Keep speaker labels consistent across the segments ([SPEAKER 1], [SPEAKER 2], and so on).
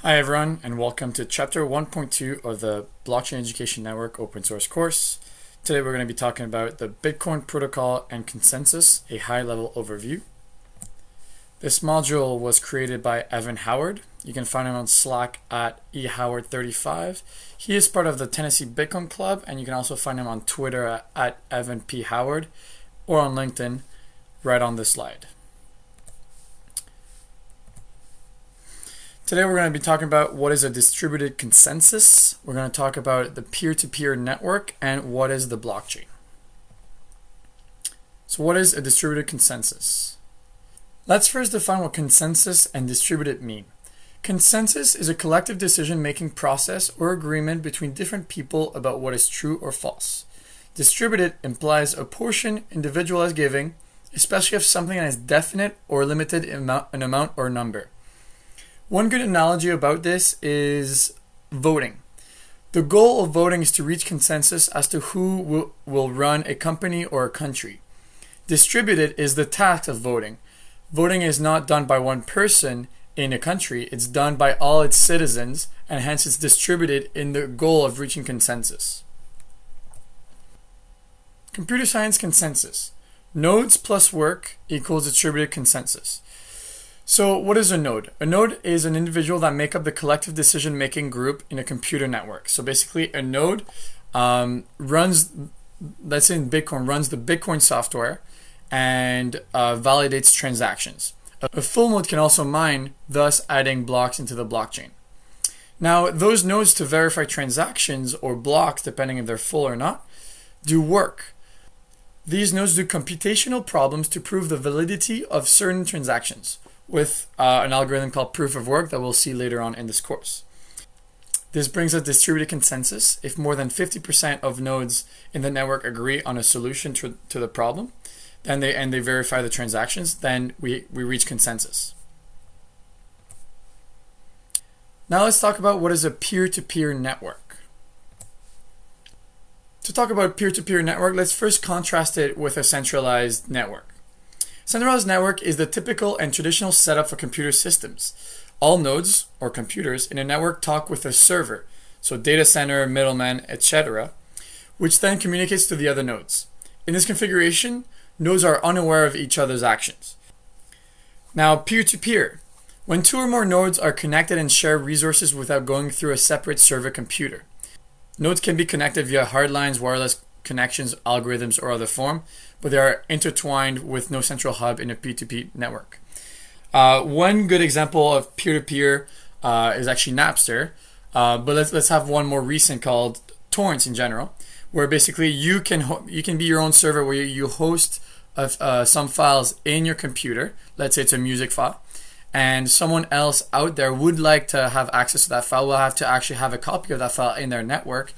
[SPEAKER 1] Hi everyone, and welcome to Chapter 1.2 of the Blockchain Education Network open source course. Today we're going to be talking about the Bitcoin protocol and consensus, a high-level overview. This module was created by Evan Howard. You can find him on Slack at ehoward35. He is part of the Tennessee Bitcoin Club, and you can also find him on Twitter at Evan P. Howard or on LinkedIn right on this slide. Today we're going to be talking about what is a distributed consensus. We're going to talk about the peer-to-peer network and what is the blockchain. So what is a distributed consensus? Let's first define what consensus and distributed mean. Consensus is a collective decision-making process or agreement between different people about what is true or false. Distributed implies a portion individual is giving, especially if something is definite or limited in amount or number. One good analogy about this is voting. The goal of voting is to reach consensus as to who will run a company or a country. Distributed is the task of voting. Voting is not done by one person in a country, it's done by all its citizens, and hence it's distributed in the goal of reaching consensus. Computer science consensus. Nodes plus work equals distributed consensus. So what is a node? A node is an individual that make up the collective decision-making group in a computer network. So basically a node runs, let's say in Bitcoin, runs the Bitcoin software and validates transactions. A full node can also mine, thus adding blocks into the blockchain. Now those nodes to verify transactions or blocks, depending if they're full or not, do work. These nodes do computational problems to prove the validity of certain transactions with an algorithm called proof of work that we'll see later on in this course. This brings us distributed consensus. If more than 50% of nodes in the network agree on a solution to the problem, then they verify the transactions, then we reach consensus. Now let's talk about what is a peer-to-peer network. To talk about peer-to-peer network, let's first contrast it with a centralized network. Centralized network is the typical and traditional setup for computer systems. All nodes, or computers, in a network talk with a server, so data center, middleman, etc., which then communicates to the other nodes. In this configuration, nodes are unaware of each other's actions. Now, peer-to-peer. When two or more nodes are connected and share resources without going through a separate server computer. Nodes can be connected via hardlines, wireless connections, algorithms, or other form, but they are intertwined with no central hub in a P2P network. One good example of peer-to-peer is actually Napster, but let's have one more recent called torrents in general, where basically you can be your own server where you host some files in your computer. Let's say it's a music file, and someone else out there would like to have access to that file. Will have to actually have a copy of that file in their network.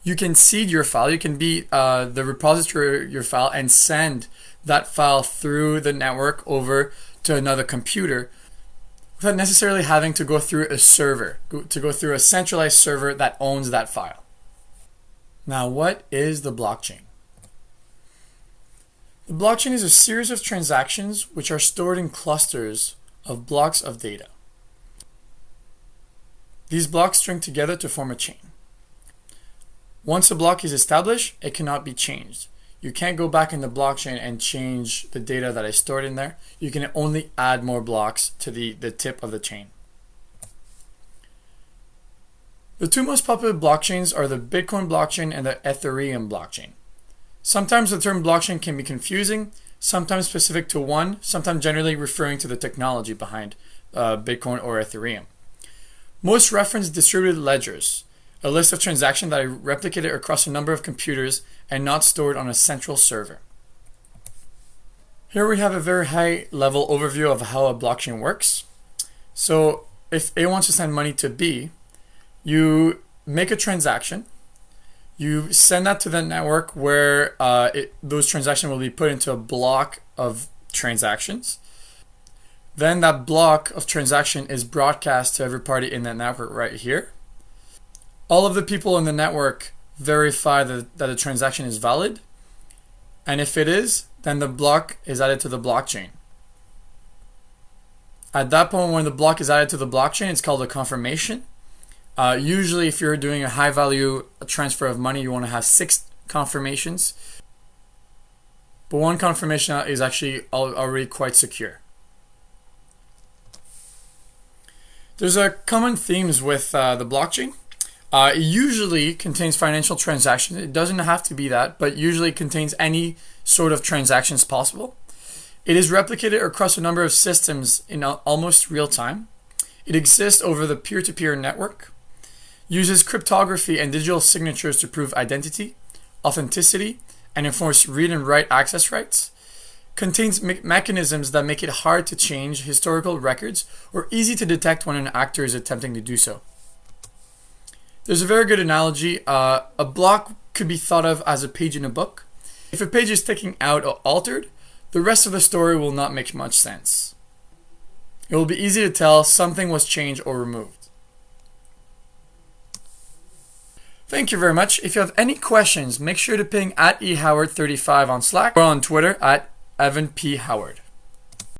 [SPEAKER 1] You can seed your file. You can be the repository of your file and send that file through the network over to another computer without necessarily having to go through a server, to go through a centralized server that owns that file. Now, what is the blockchain? The blockchain is a series of transactions which are stored in clusters of blocks of data. These blocks string together to form a chain. Once a block is established, it cannot be changed. You can't go back in the blockchain and change the data that is stored in there. You can only add more blocks to the tip of the chain. The two most popular blockchains are the Bitcoin blockchain and the Ethereum blockchain. Sometimes the term blockchain can be confusing, sometimes specific to one, sometimes generally referring to the technology behind Bitcoin or Ethereum. Most reference distributed ledgers, a list of transactions that are replicated across a number of computers and not stored on a central server. Here we have a very high level overview of how a blockchain works. So if A wants to send money to B, you make a transaction, you send that to the network where those transactions will be put into a block of transactions. Then that block of transaction is broadcast to every party in that network right here. All of the people in the network verify that the transaction is valid, and if it is, then the block is added to the blockchain. At that point, when the block is added to the blockchain, it's called a confirmation. Usually, if you're doing a high value transfer of money, you want to have 6 confirmations. But one confirmation is actually already quite secure. There's a common themes with the blockchain. It usually contains financial transactions. It doesn't have to be that, but usually contains any sort of transactions possible. It is replicated across a number of systems in almost real time. It exists over the peer-to-peer network, uses cryptography and digital signatures to prove identity, authenticity, and enforce read and write access rights, contains mechanisms that make it hard to change historical records or easy to detect when an actor is attempting to do so. There's a very good analogy. A block could be thought of as a page in a book. If a page is taken out or altered, the rest of the story will not make much sense. It will be easy to tell something was changed or removed. Thank you very much. If you have any questions, make sure to ping @ehoward35 on Slack or on Twitter @EvanPHoward.